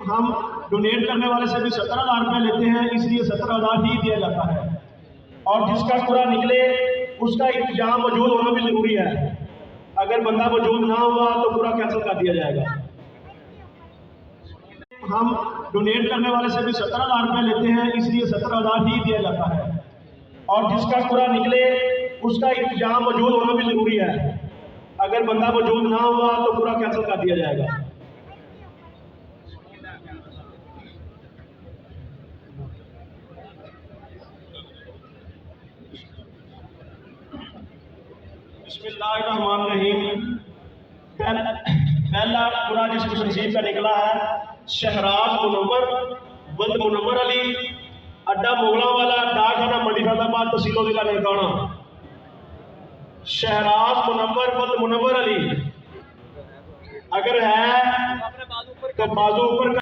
हम डोनेट करने वाले से भी 17,000 रुपये लेते हैं, इसलिए 17,000 ही दिया जाता है। और जिसका पूरा निकले उसका इंतजाम मौजूद होना भी जरूरी है। अगर बंदा मौजूद ना हुआ तो पूरा कैंसिल कर दिया जाएगा। हम डोनेट करने वाले से भी 17,000 रुपये लेते हैं, इसलिए 17,000 ही दिया जाता है। और जिसका पूरा निकले उसका इंतजाम मौजूद होना भी जरूरी है। अगर बंदा मौजूद ना हुआ तो पूरा कैंसिल कर दिया जाएगा। बिस्मिल्लाहिर्रहमानिर्रहीम। पहला पूरा जिसको नसीब का निकला है शहराज मुनव्वर बंद मुनव्वर अली, अड्डा मोगला वाला, डाकखाना मंडी फैजाबाद, तहसील जिला ननकाना। शहराज मुनव्वर बंद मुनव्वर अली अगर है तो बाजू ऊपर